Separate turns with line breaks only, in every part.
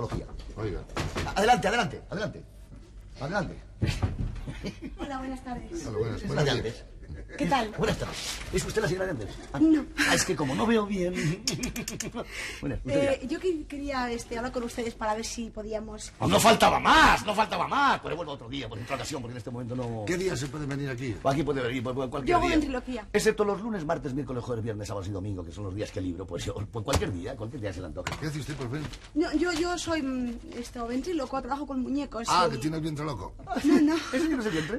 egiptología.
Oiga.
Adelante, adelante, adelante. Adelante.
Hola, buenas tardes.
Hola, buenas
La de
tardes.
antes.
¿Qué tal?
Buenas tardes. ¿Es usted la señora de antes?
No.
Es que como no veo bien... Bueno, usted dirá.
Yo quería hablar con ustedes para ver si podíamos...
No faltaba más, no faltaba más. Pero vuelvo otro día, por otra ocasión, porque en este momento no...
¿Qué día se puede venir aquí?
Aquí puede venir por cualquier
Yo hago
día.
ventriloquía.
Excepto los lunes, martes, miércoles, jueves, viernes, sábados y domingo, que son los días que libro, pues yo, por cualquier día se le antoja.
¿Qué hace usted por fin?
No, yo soy ventríloco, trabajo con muñecos.
Ah,
y-
que tiene el vientre loco.
No,
¿Eso que no se vientre?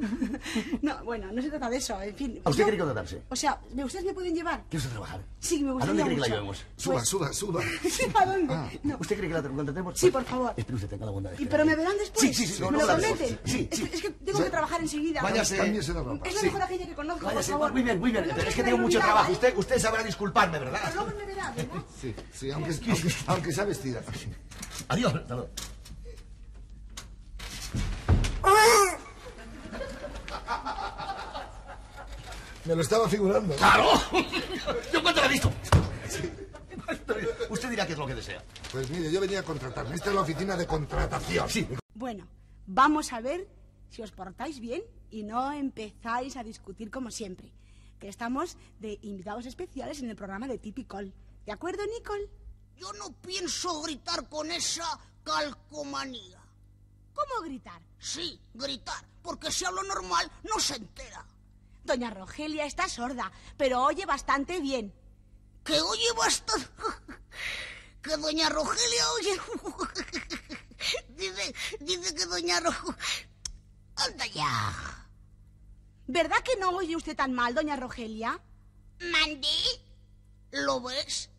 no, bueno, no se trata de eso, en fin.
¿A usted
yo-
quiere contratarse?
O sea, ¿ustedes me pueden llevar?
¿Quiere usted trabajar?
Sí, me
¿A
gustaría
dónde quiere que la
mucho.
llevemos?
Suba.
¿A dónde? No.
¿Usted cree que la contratemos?
Sí, por favor.
Espere usted, tenga la bondad de
¿Y
esperar
pero me
aquí.
verán después?
Sí,
¿Me
no
lo
la
prometen?
vemos. Sí.
Es que tengo que trabajar enseguida.
Cámbiese la ropa.
Es la mejor agencia que conozco,
Váyase,
por favor.
muy bien.
Pero no
Pero
me
es que
quede
tengo mucho
olvidada,
trabajo.
¿eh?
Usted sabrá disculparme, ¿verdad?
Pero luego me verá, ¿verdad?
Sí, aunque sea vestida.
Adiós. Hasta luego.
Me lo estaba figurando.
¡Claro! ¿Yo cuánto la he visto? Usted dirá qué es lo que desea.
Pues mire, yo venía a contratarme. Esta es la oficina de contratación.
Sí.
Bueno, vamos a ver si os portáis bien y no empezáis a discutir como siempre. Que estamos de invitados especiales en el programa de Tipicol. ¿De acuerdo, Nicole?
Yo no pienso gritar con esa calcomanía.
¿Cómo gritar?
Sí, gritar, porque si hablo normal no se entera.
Doña Rogelia está sorda, pero oye bastante bien.
Que oye bastante... Que doña Rogelia oye... Dice que doña Rogelia... Anda ya.
¿Verdad que no oye usted tan mal, doña Rogelia?
¿Mandé? ¿Lo ves?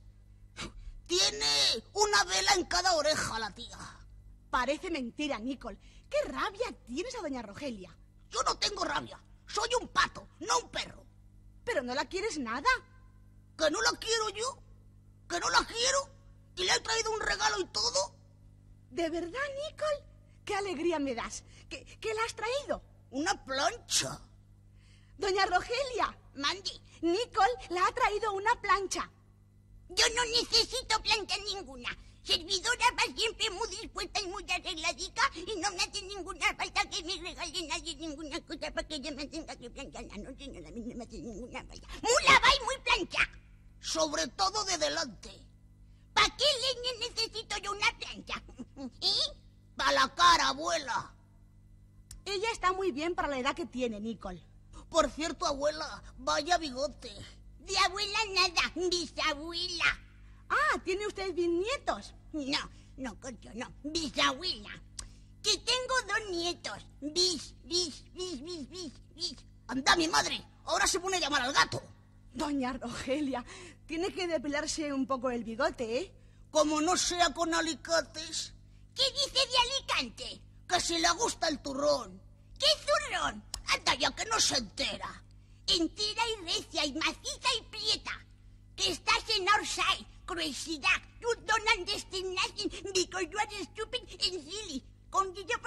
Tiene una vela en cada oreja la tía.
Parece mentira, Nicole. ¿Qué rabia tienes a doña Rogelia?
Yo no tengo rabia. Soy un pato, no un perro.
Pero no la quieres nada.
¿Que no la quiero yo? ¿Que no la quiero? ¿Y le he traído un regalo y todo?
¿De verdad, Nicole? ¡Qué alegría me das! ¿Qué la has traído?
Una plancha.
Doña Rogelia,
Mandy,
Nicole la ha traído una plancha.
yo no necesito plancha ninguna. Servidora va siempre muy dispuesta y muy arregladica y no me hace ninguna falta que me regale nadie ninguna cosa para que yo me tenga que planchar la noche. No, a mí no me hace ninguna falta. Muy lavada y muy plancha. Sobre todo de delante. ¿Para qué leña necesito yo una plancha? ¿Eh? Para la cara, abuela.
Ella está muy bien para la edad que tiene, Nicole.
Por cierto, abuela, vaya bigote. De abuela nada, bisabuela.
Ah, ¿tiene usted bisnietos?
No, coño, no. Bisabuela. Que tengo 2 nietos. Bis. Anda, mi madre. Ahora se pone a llamar al gato.
Doña Rogelia, tiene que depilarse un poco el bigote, ¿eh?
Como no sea con alicates. ¿Qué dice de Alicante? Que si le gusta el turrón. ¿Qué turrón? Anda ya que no se entera. Entera y recia y maciza y prieta. Que estás en outside. Crazy duck, you don't understand nothing because you are stupid and silly. Con Guillo